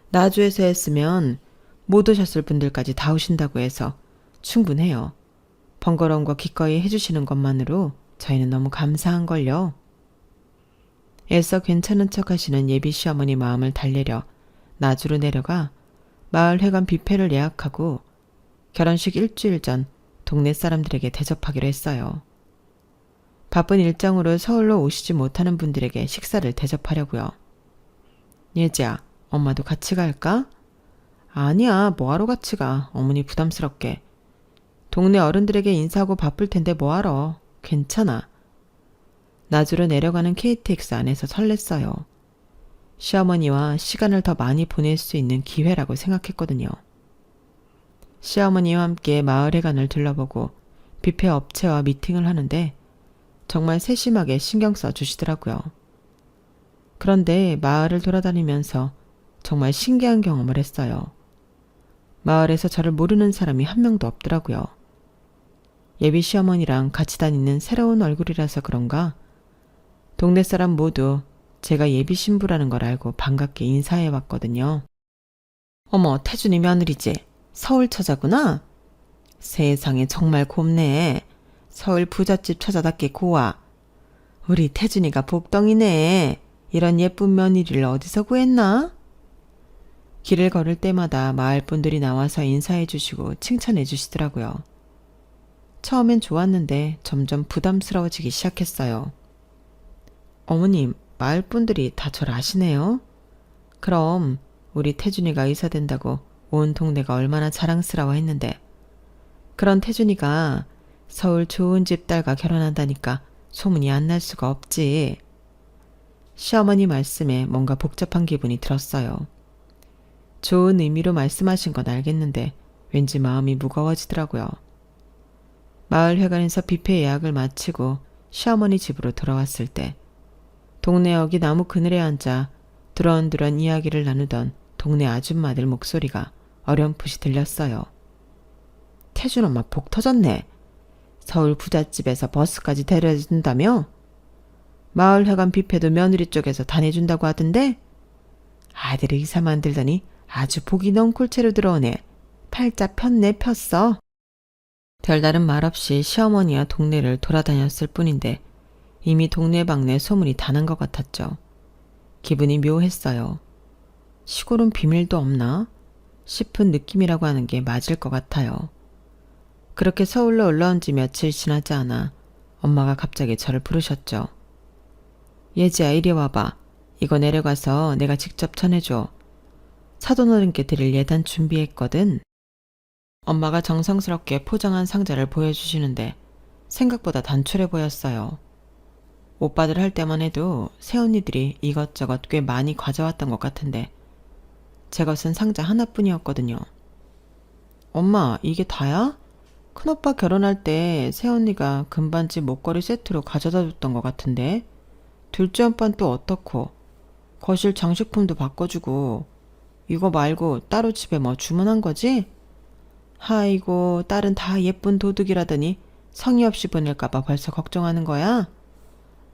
나주에서 했으면 못 오셨을 분들까지 다 오신다고 해서 충분해요. 번거로운 거 기꺼이 해주시는 것만으로 저희는 너무 감사한걸요. 애써 괜찮은 척 하시는 예비 시어머니 마음을 달래려 나주로 내려가 마을 회관 뷔페를 예약하고 결혼식 일주일 전 동네 사람들에게 대접하기로 했어요. 바쁜 일정으로 서울로 오시지 못하는 분들에게 식사를 대접하려고요. 예지야, 엄마도 같이 갈까? 아니야, 뭐하러 같이 가. 어머니 부담스럽게. 동네 어른들에게 인사하고 바쁠 텐데 뭐하러. 괜찮아. 나주로 내려가는 KTX 안에서 설렜어요. 시어머니와 시간을 더 많이 보낼 수 있는 기회라고 생각했거든요. 시어머니와 함께 마을회관을 둘러보고 뷔페 업체와 미팅을 하는데 정말 세심하게 신경 써 주시더라고요. 그런데 마을을 돌아다니면서 정말 신기한 경험을 했어요. 마을에서 저를 모르는 사람이 한 명도 없더라고요. 예비 시어머니랑 같이 다니는 새로운 얼굴이라서 그런가 동네 사람 모두 제가 예비 신부라는 걸 알고 반갑게 인사해 왔거든요. 어머, 태준이 며느리지? 서울 처자구나? 세상에 정말 곱네. 서울 부잣집 처자답게 고와. 우리 태준이가 복덩이네. 이런 예쁜 며느리를 어디서 구했나? 길을 걸을 때마다 마을 분들이 나와서 인사해 주시고 칭찬해 주시더라고요. 처음엔 좋았는데 점점 부담스러워지기 시작했어요. 어머님, 마을 분들이 다 저를 아시네요? 그럼 우리 태준이가 의사 된다고 온 동네가 얼마나 자랑스러워 했는데 그런 태준이가 서울 좋은 집 딸과 결혼한다니까 소문이 안 날 수가 없지. 시어머니 말씀에 뭔가 복잡한 기분이 들었어요. 좋은 의미로 말씀하신 건 알겠는데 왠지 마음이 무거워지더라고요. 마을 회관에서 뷔페 예약을 마치고 시어머니 집으로 돌아왔을 때 동네 여기 나무 그늘에 앉아 두런두런 이야기를 나누던 동네 아줌마들 목소리가 어렴풋이 들렸어요. 태준 엄마 복 터졌네. 서울 부잣집에서 버스까지 데려준다며? 마을 회관 뷔페도 며느리 쪽에서 다 내준다고 하던데? 아들이 의사 만들더니 아주 복이 넝쿨채로 들어오네. 팔자 폈네 폈어. 별다른 말 없이 시어머니와 동네를 돌아다녔을 뿐인데 이미 동네방네 소문이 다 난 것 같았죠. 기분이 묘했어요. 시골은 비밀도 없나? 싶은 느낌이라고 하는 게 맞을 것 같아요. 그렇게 서울로 올라온 지 며칠 지나지 않아 엄마가 갑자기 저를 부르셨죠. 예지야, 이리 와봐. 이거 내려가서 내가 직접 전해줘. 사돈어른께 드릴 예단 준비했거든. 엄마가 정성스럽게 포장한 상자를 보여주시는데 생각보다 단촐해 보였어요. 오빠들 할 때만 해도 새언니들이 이것저것 꽤 많이 가져왔던 것 같은데 제 것은 상자 하나뿐이었거든요. 엄마, 이게 다야? 큰오빠 결혼할 때 새언니가 금반지 목걸이 세트로 가져다 줬던 것 같은데 둘째 오빠는 또 어떻고 거실 장식품도 바꿔주고 이거 말고 따로 집에 뭐 주문한 거지? 아이고, 딸은 다 예쁜 도둑이라더니 성의 없이 보낼까봐 벌써 걱정하는 거야?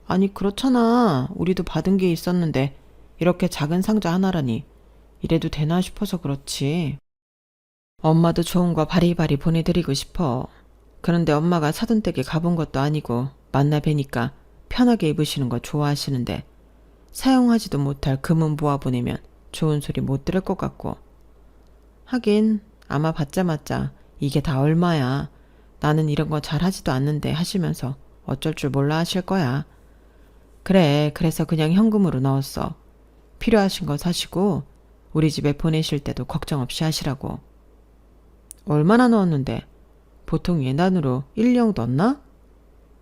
아니, 그렇잖아. 우리도 받은 게 있었는데 이렇게 작은 상자 하나라니 이래도 되나 싶어서 그렇지. 엄마도 좋은 거 바리바리 보내드리고 싶어. 그런데 엄마가 사돈댁에 가본 것도 아니고 만나 뵈니까 편하게 입으시는 거 좋아하시는데 사용하지도 못할 금은 모아 보내면 좋은 소리 못 들을 것 같고. 하긴 아마 받자마자 이게 다 얼마야. 나는 이런 거 잘하지도 않는데 하시면서 어쩔 줄 몰라 하실 거야. 그래, 그래서 그냥 현금으로 넣었어. 필요하신 거 사시고 우리 집에 보내실 때도 걱정 없이 하시라고. 얼마나 넣었는데? 보통 예단으로 1両 넣나?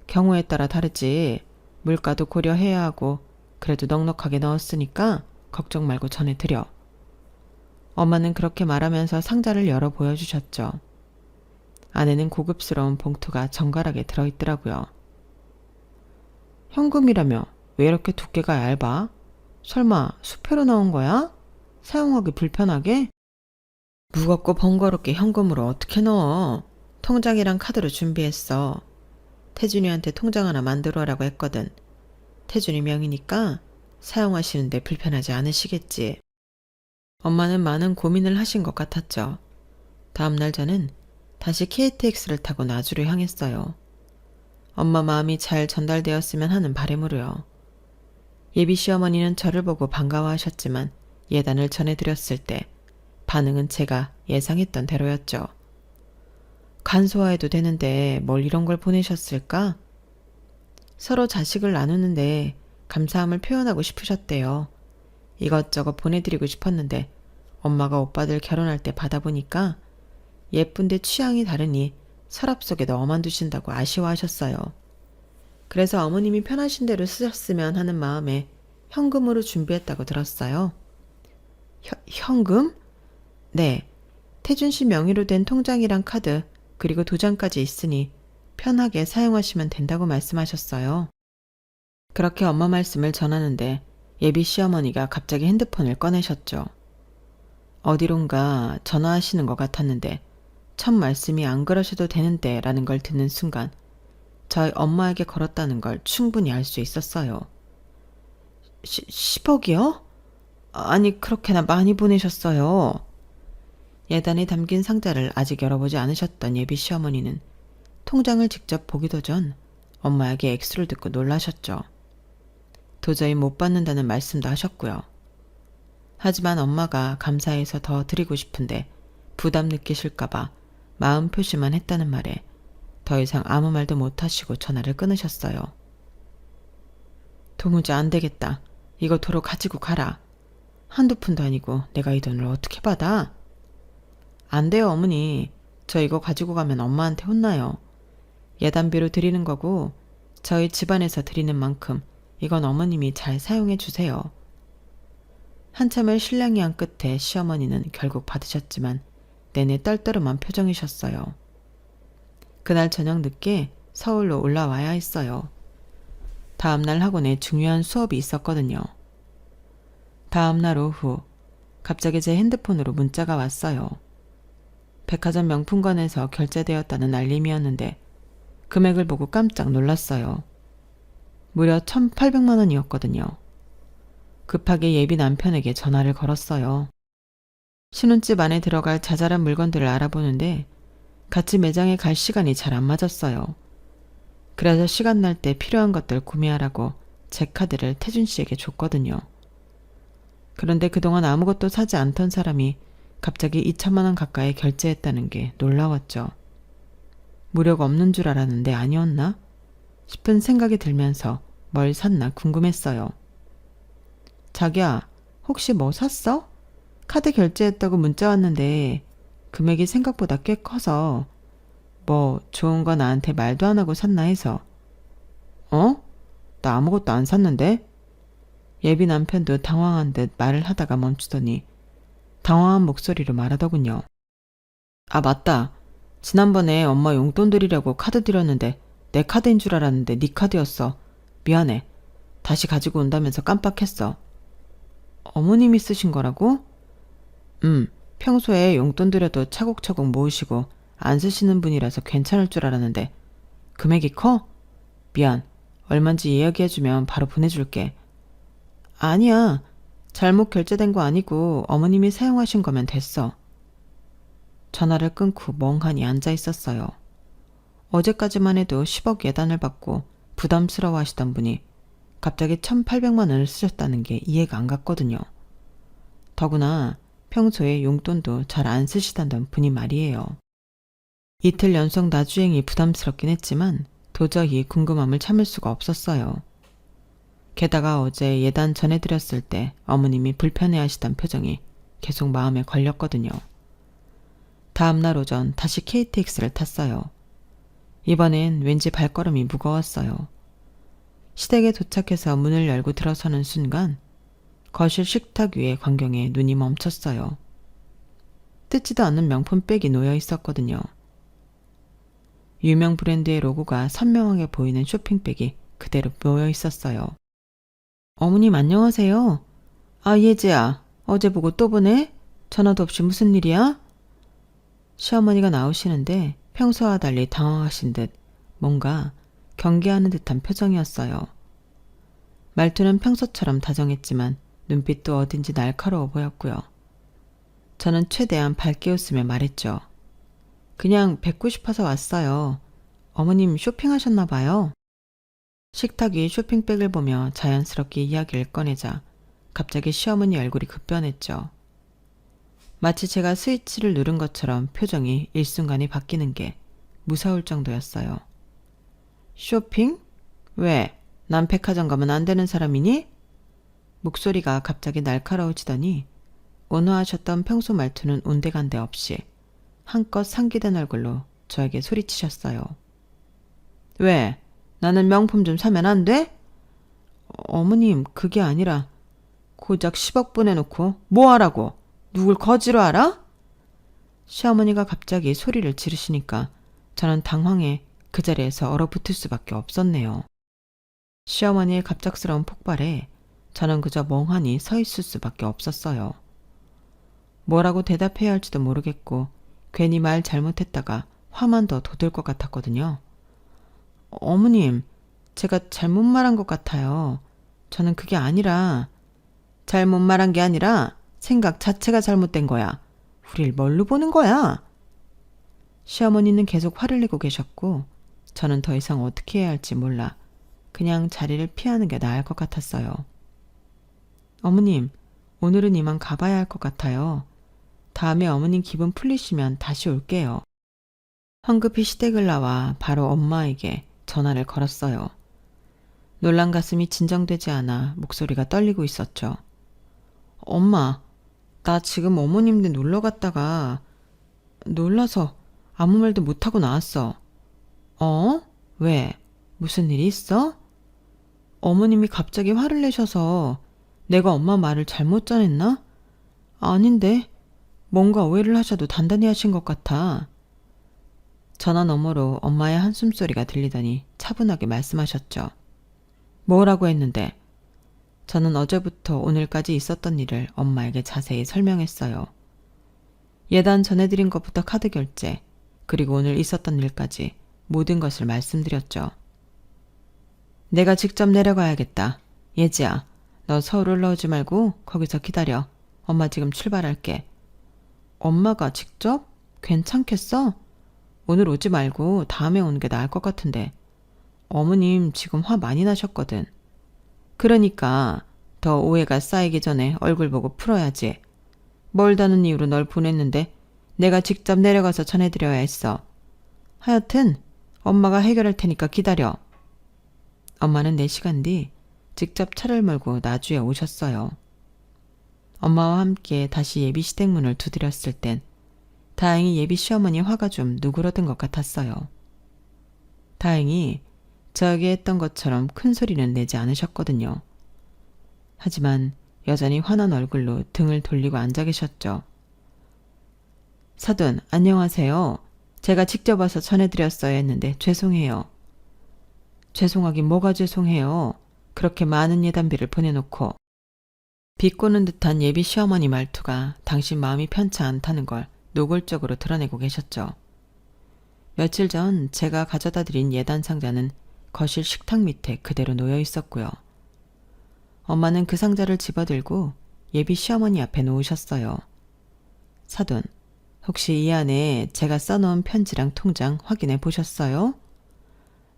경우에 따라 다르지. 물가도 고려해야 하고 그래도 넉넉하게 넣었으니까 걱정 말고 전해드려. 엄마는 그렇게 말하면서 상자를 열어 보여주셨죠. 안에는 고급스러운 봉투가 정갈하게 들어있더라고요. 현금이라며 왜 이렇게 두께가 얇아? 설마 수표로 나온 거야? 사용하기 불편하게? 무겁고 번거롭게 현금으로 어떻게 넣어? 통장이랑 카드로 준비했어. 태준이한테 통장 하나 만들어라고 했거든. 태준이 명이니까 사용하시는데 불편하지 않으시겠지. 엄마는 많은 고민을 하신 것 같았죠. 다음날 저는 다시 KTX를 타고 나주로 향했어요. 엄마 마음이 잘 전달되었으면 하는 바람으로요. 예비 시어머니는 저를 보고 반가워하셨지만 예단을 전해드렸을 때 반응은 제가 예상했던 대로였죠. 간소화해도 되는데 뭘 이런 걸 보내셨을까? 서로 자식을 나누는데 감사함을 표현하고 싶으셨대요. 이것저것 보내드리고 싶었는데 엄마가 오빠들 결혼할 때 받아보니까 예쁜데 취향이 다르니 서랍 속에 넣어만 두신다고 아쉬워하셨어요. 그래서 어머님이 편하신 대로 쓰셨으면 하는 마음에 현금으로 준비했다고 들었어요. 현금? 네. 태준 씨 명의로 된 통장이랑 카드 그리고 도장까지 있으니 편하게 사용하시면 된다고 말씀하셨어요. 그렇게 엄마 말씀을 전하는데 예비 시어머니가 갑자기 핸드폰을 꺼내셨죠. 어디론가 전화하시는 것 같았는데 첫 말씀이 안 그러셔도 되는데 라는 걸 듣는 순간 저희 엄마에게 걸었다는 걸 충분히 알 수 있었어요. 10억이요? 아니 그렇게나 많이 보내셨어요. 예단에 담긴 상자를 아직 열어보지 않으셨던 예비 시어머니는 통장을 직접 보기도 전 엄마에게 액수를 듣고 놀라셨죠. 도저히 못 받는다는 말씀도 하셨고요. 하지만 엄마가 감사해서 더 드리고 싶은데 부담 느끼실까봐 마음 표시만 했다는 말에 더 이상 아무 말도 못하시고 전화를 끊으셨어요. 도무지 안 되겠다. 이거 도로 가지고 가라. 한두 푼도 아니고 내가 이 돈을 어떻게 받아? 안 돼요, 어머니. 저 이거 가지고 가면 엄마한테 혼나요. 예단비로 드리는 거고 저희 집안에서 드리는 만큼 이건 어머님이 잘 사용해 주세요. 한참을 실랑이 한 끝에 시어머니는 결국 받으셨지만 내내 떨떠름한 표정이셨어요. 그날 저녁 늦게 서울로 올라와야 했어요. 다음날 학원에 중요한 수업이 있었거든요. 다음날 오후 갑자기 제 핸드폰으로 문자가 왔어요. 백화점 명품관에서 결제되었다는 알림이었는데 금액을 보고 깜짝 놀랐어요. 무려 1,800만 원이었거든요. 급하게 예비 남편에게 전화를 걸었어요. 신혼집 안에 들어갈 자잘한 물건들을 알아보는데 같이 매장에 갈 시간이 잘 안 맞았어요. 그래서 시간 날 때 필요한 것들 구매하라고 제 카드를 태준 씨에게 줬거든요. 그런데 그동안 아무것도 사지 않던 사람이 갑자기 2천만 원 가까이 결제했다는 게 놀라웠죠. 무료가 없는 줄 알았는데 아니었나? 싶은 생각이 들면서 뭘 샀나 궁금했어요. 자기야, 혹시 뭐 샀어? 카드 결제했다고 문자 왔는데 금액이 생각보다 꽤 커서 뭐 좋은 거 나한테 말도 안 하고 샀나 해서. 어? 나 아무것도 안 샀는데? 예비 남편도 당황한 듯 말을 하다가 멈추더니 당황한 목소리로 말하더군요. 아, 맞다. 지난번에 엄마 용돈 드리려고 카드 드렸는데 내 카드인 줄 알았는데 네 카드였어. 미안해. 다시 가지고 온다면서 깜빡했어. 어머님이 쓰신 거라고? 평소에 용돈 드려도 차곡차곡 모으시고 안 쓰시는 분이라서 괜찮을 줄 알았는데 금액이 커? 미안. 얼만지 이야기해주면 바로 보내줄게. 아니야. 잘못 결제된 거 아니고 어머님이 사용하신 거면 됐어. 전화를 끊고 멍하니 앉아 있었어요. 어제까지만 해도 10억 예단을 받고 부담스러워 하시던 분이 갑자기 1,800만 원을 쓰셨다는 게 이해가 안 갔거든요. 더구나 평소에 용돈도 잘 안 쓰시던 분이 말이에요. 이틀 연속 나주행이 부담스럽긴 했지만 도저히 궁금함을 참을 수가 없었어요. 게다가 어제 예단 전해드렸을 때 어머님이 불편해하시던 표정이 계속 마음에 걸렸거든요. 다음날 오전 다시 KTX를 탔어요. 이번엔 왠지 발걸음이 무거웠어요. 시댁에 도착해서 문을 열고 들어서는 순간 거실 식탁 위의 광경에 눈이 멈췄어요. 뜯지도 않는 명품백이 놓여 있었거든요. 유명 브랜드의 로고가 선명하게 보이는 쇼핑백이 그대로 놓여 있었어요. 어머님 안녕하세요. 아, 예지야. 어제 보고 또 보네? 전화도 없이 무슨 일이야? 시어머니가 나오시는데 평소와 달리 당황하신 듯 뭔가 경계하는 듯한 표정이었어요. 말투는 평소처럼 다정했지만 눈빛도 어딘지 날카로워 보였고요. 저는 최대한 밝게 웃으며 말했죠. 그냥 뵙고 싶어서 왔어요. 어머님 쇼핑하셨나 봐요. 식탁 위 쇼핑백을 보며 자연스럽게 이야기를 꺼내자 갑자기 시어머니 얼굴이 급변했죠. 마치 제가 스위치를 누른 것처럼 표정이 일순간에 바뀌는 게 무서울 정도였어요. 쇼핑? 왜? 난 백화점 가면 안 되는 사람이니? 목소리가 갑자기 날카로워지더니 온화하셨던 평소 말투는 온데간데 없이 한껏 상기된 얼굴로 저에게 소리치셨어요. 왜? 나는 명품 좀 사면 안 돼? 어머님, 그게 아니라 고작 10억 보내놓고 뭐 하라고? 누굴 거지로 알아? 시어머니가 갑자기 소리를 지르시니까 저는 당황해 그 자리에서 얼어붙을 수밖에 없었네요. 시어머니의 갑작스러운 폭발에 저는 그저 멍하니 서 있을 수밖에 없었어요. 뭐라고 대답해야 할지도 모르겠고 괜히 말 잘못했다가 화만 더 돋을 것 같았거든요. 어머님, 제가 잘못 말한 것 같아요. 저는 그게 아니라 잘못 말한 게 아니라 생각 자체가 잘못된 거야. 우릴 뭘로 보는 거야? 시어머니는 계속 화를 내고 계셨고 저는 더 이상 어떻게 해야 할지 몰라 그냥 자리를 피하는 게 나을 것 같았어요. 어머님, 오늘은 이만 가봐야 할 것 같아요. 다음에 어머님 기분 풀리시면 다시 올게요. 황급히 시댁을 나와 바로 엄마에게 전화를 걸었어요. 놀란 가슴이 진정되지 않아 목소리가 떨리고 있었죠. 엄마, 나 지금 어머님 네 놀러 갔다가 놀라서 아무 말도 못하고 나왔어. 어? 왜? 무슨 일이 있어? 어머님이 갑자기 화를 내셔서 내가 엄마 말을 잘못 전했나? 아닌데, 뭔가 오해를 하셔도 단단히 하신 것 같아. 전화 너머로 엄마의 한숨소리가 들리더니 차분하게 말씀하셨죠. 뭐라고 했는데? 저는 어제부터 오늘까지 있었던 일을 엄마에게 자세히 설명했어요. 예단 전해드린 것부터 카드 결제, 그리고 오늘 있었던 일까지 모든 것을 말씀드렸죠. 내가 직접 내려가야겠다. 예지야, 너 서울 올라오지 말고 거기서 기다려. 엄마 지금 출발할게. 엄마가 직접? 괜찮겠어? 오늘 오지 말고 다음에 오는 게 나을 것 같은데. 어머님 지금 화 많이 나셨거든. 그러니까 더 오해가 쌓이기 전에 얼굴 보고 풀어야지. 멀다는 이유로 널 보냈는데 내가 직접 내려가서 전해드려야 했어. 하여튼 엄마가 해결할 테니까 기다려. 엄마는 4시간 뒤 직접 차를 몰고 나주에 오셨어요. 엄마와 함께 다시 예비 시댁 문을 두드렸을 땐 다행히 예비 시어머니 화가 좀 누그러든 것 같았어요. 다행히 저에게 했던 것처럼 큰 소리는 내지 않으셨거든요. 하지만 여전히 화난 얼굴로 등을 돌리고 앉아 계셨죠. 사돈, 안녕하세요. 제가 직접 와서 전해드렸어야 했는데 죄송해요. 죄송하긴 뭐가 죄송해요. 그렇게 많은 예단비를 보내놓고. 비꼬는 듯한 예비 시어머니 말투가 당신 마음이 편치 않다는 걸 노골적으로 드러내고 계셨죠. 며칠 전 제가 가져다 드린 예단 상자는 거실 식탁 밑에 그대로 놓여 있었고요. 엄마는 그 상자를 집어들고 예비 시어머니 앞에 놓으셨어요. 사돈, 혹시 이 안에 제가 써놓은 편지랑 통장 확인해 보셨어요?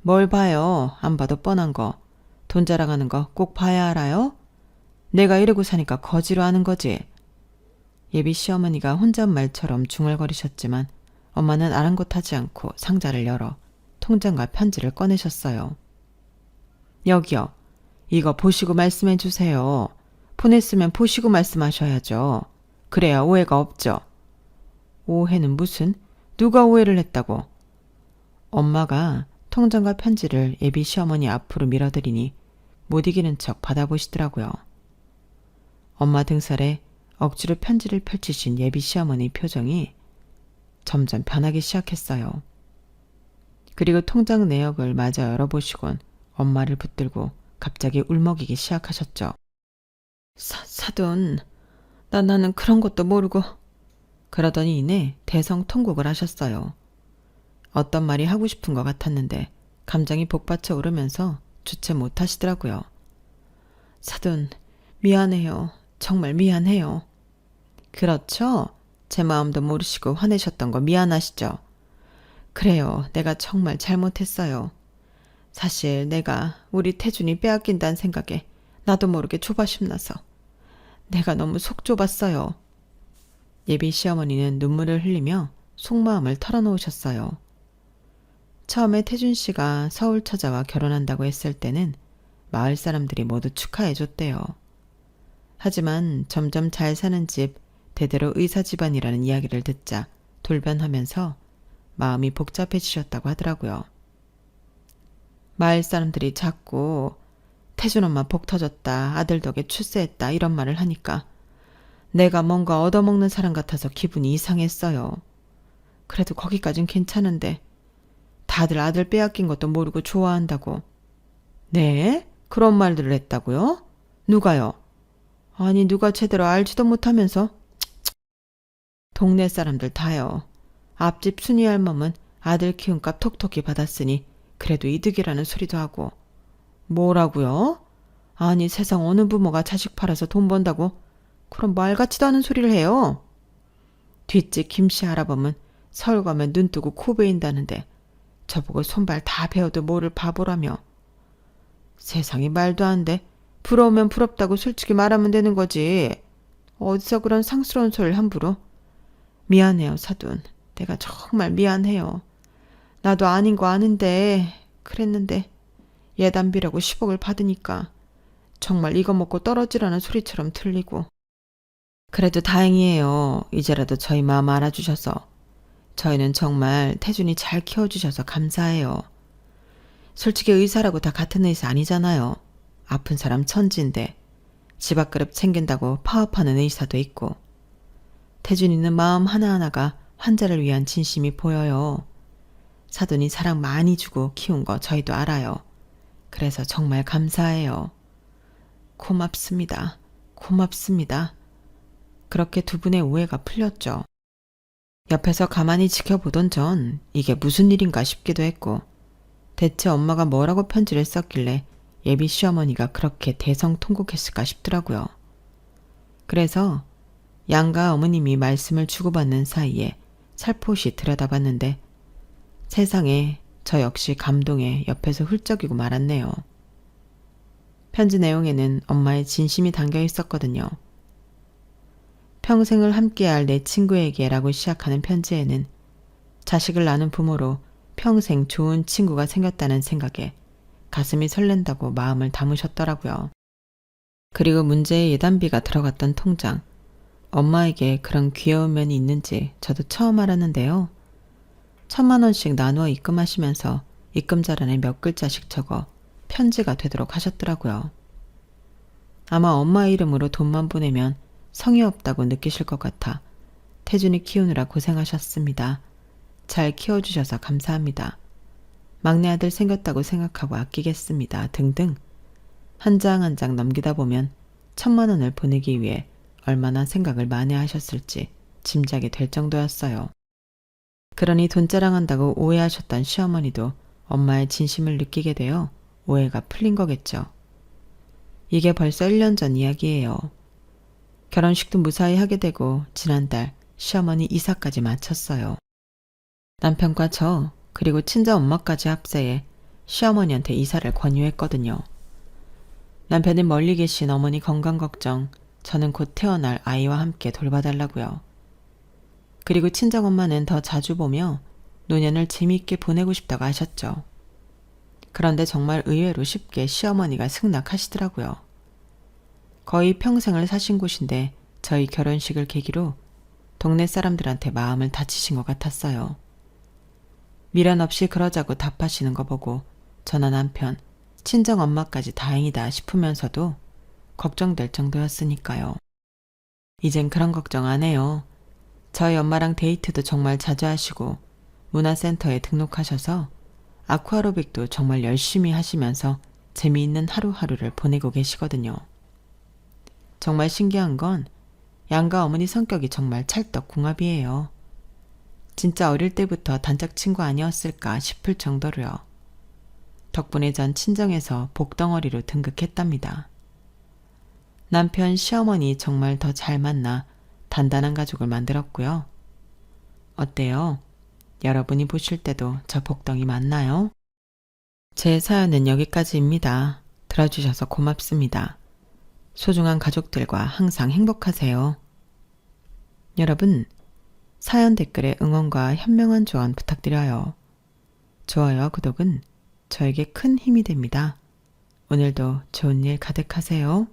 뭘 봐요? 안 봐도 뻔한 거. 돈 자랑하는 거 꼭 봐야 알아요? 내가 이러고 사니까 거지로 하는 거지. 예비 시어머니가 혼잣말처럼 중얼거리셨지만 엄마는 아랑곳하지 않고 상자를 열어 통장과 편지를 꺼내셨어요. 여기요. 이거 보시고 말씀해 주세요. 보냈으면 보시고 말씀하셔야죠. 그래야 오해가 없죠. 오해는 무슨? 누가 오해를 했다고? 엄마가 통장과 편지를 예비 시어머니 앞으로 밀어드리니 못 이기는 척 받아보시더라고요. 엄마 등살에 억지로 편지를 펼치신 예비 시어머니 표정이 점점 변하기 시작했어요. 그리고 통장 내역을 마저 열어보시곤 엄마를 붙들고 갑자기 울먹이기 시작하셨죠. 사돈, 나는 그런 것도 모르고. 그러더니 이내 대성통곡을 하셨어요. 어떤 말이 하고 싶은 것 같았는데 감정이 복받쳐 오르면서 주체 못하시더라고요. 사돈, 미안해요. 정말 미안해요. 그렇죠? 제 마음도 모르시고 화내셨던 거 미안하시죠? 그래요. 내가 정말 잘못했어요. 사실 내가 우리 태준이 빼앗긴다는 생각에 나도 모르게 조바심 나서 내가 너무 속 좁았어요. 예비 시어머니는 눈물을 흘리며 속마음을 털어놓으셨어요. 처음에 태준 씨가 서울 처자와 결혼한다고 했을 때는 마을 사람들이 모두 축하해줬대요. 하지만 점점 잘 사는 집, 대대로 의사 집안이라는 이야기를 듣자 돌변하면서 마음이 복잡해지셨다고 하더라고요. 마을 사람들이 자꾸 태준 엄마 복 터졌다, 아들 덕에 출세했다 이런 말을 하니까 내가 뭔가 얻어먹는 사람 같아서 기분이 이상했어요. 그래도 거기까진 괜찮은데 다들 아들 빼앗긴 것도 모르고 좋아한다고. 네? 그런 말들을 했다고요? 누가요? 아니 누가 제대로 알지도 못하면서. 동네 사람들 다요. 앞집 순이 할멈은 아들 키움값 톡톡히 받았으니 그래도 이득이라는 소리도 하고. 뭐라고요? 아니 세상 어느 부모가 자식 팔아서 돈 번다고 그런 말 같지도 않은 소리를 해요. 뒷집 김씨 할아범은 서울 가면 눈 뜨고 코 베인다는데 저보고 손발 다 베어도 뭐를 바보라며. 세상에 말도 안 돼. 부러우면 부럽다고 솔직히 말하면 되는 거지. 어디서 그런 상스러운 소리를 함부로. 미안해요 사돈. 내가 정말 미안해요. 나도 아닌 거 아는데 그랬는데 예단비라고 10억을 받으니까 정말 이거 먹고 떨어지라는 소리처럼 들리고. 그래도 다행이에요. 이제라도 저희 마음 알아주셔서. 저희는 정말 태준이 잘 키워주셔서 감사해요. 솔직히 의사라고 다 같은 의사 아니잖아요. 아픈 사람 천지인데 집앞그릇 챙긴다고 파업하는 의사도 있고. 태준이는 마음 하나하나가 환자를 위한 진심이 보여요. 사돈이 사랑 많이 주고 키운 거 저희도 알아요. 그래서 정말 감사해요. 고맙습니다. 고맙습니다. 그렇게 두 분의 오해가 풀렸죠. 옆에서 가만히 지켜보던 전 이게 무슨 일인가 싶기도 했고 대체 엄마가 뭐라고 편지를 썼길래 예비 시어머니가 그렇게 대성통곡했을까 싶더라고요. 그래서 양가 어머님이 말씀을 주고받는 사이에 살포시 들여다봤는데 세상에 저 역시 감동에 옆에서 훌쩍이고 말았네요. 편지 내용에는 엄마의 진심이 담겨 있었거든요. 평생을 함께할 내 친구에게 라고 시작하는 편지에는 자식을 낳은 부모로 평생 좋은 친구가 생겼다는 생각에 가슴이 설렌다고 마음을 담으셨더라고요. 그리고 문제의 예단비가 들어갔던 통장, 엄마에게 그런 귀여운 면이 있는지 저도 처음 알았는데요. 1,000만 원씩 나누어 입금하시면서 입금자란에 몇 글자씩 적어 편지가 되도록 하셨더라고요. 아마 엄마 이름으로 돈만 보내면 성의 없다고 느끼실 것 같아 태준이 키우느라 고생하셨습니다. 잘 키워주셔서 감사합니다. 막내 아들 생겼다고 생각하고 아끼겠습니다. 등등 한 장 한 장 넘기다 보면 1,000만 원을 보내기 위해 얼마나 생각을 많이 하셨을지 짐작이 될 정도였어요. 그러니 돈 자랑한다고 오해하셨던 시어머니도 엄마의 진심을 느끼게 되어 오해가 풀린 거겠죠. 이게 벌써 1년 전 이야기예요. 결혼식도 무사히 하게 되고 지난달 시어머니 이사까지 마쳤어요. 남편과 저 그리고 친정 엄마까지 합세해 시어머니한테 이사를 권유했거든요. 남편은 멀리 계신 어머니 건강 걱정, 저는 곧 태어날 아이와 함께 돌봐달라고요. 그리고 친정엄마는 더 자주 보며 노년을 재미있게 보내고 싶다고 하셨죠. 그런데 정말 의외로 쉽게 시어머니가 승낙하시더라고요. 거의 평생을 사신 곳인데 저희 결혼식을 계기로 동네 사람들한테 마음을 다치신 것 같았어요. 미련 없이 그러자고 답하시는 거 보고 저나 남편, 친정엄마까지 다행이다 싶으면서도 걱정될 정도였으니까요. 이젠 그런 걱정 안 해요. 저희 엄마랑 데이트도 정말 자주 하시고 문화센터에 등록하셔서 아쿠아로빅도 정말 열심히 하시면서 재미있는 하루하루를 보내고 계시거든요. 정말 신기한 건 양가 어머니 성격이 정말 찰떡궁합이에요. 진짜 어릴 때부터 단짝 친구 아니었을까 싶을 정도로요. 덕분에 전 친정에서 복덩어리로 등극했답니다. 남편 시어머니 정말 더 잘 만나 단단한 가족을 만들었고요. 어때요? 여러분이 보실 때도 저 복덩이 맞나요? 제 사연은 여기까지입니다. 들어주셔서 고맙습니다. 소중한 가족들과 항상 행복하세요. 여러분, 사연 댓글에 응원과 현명한 조언 부탁드려요. 좋아요와 구독은 저에게 큰 힘이 됩니다. 오늘도 좋은 일 가득하세요.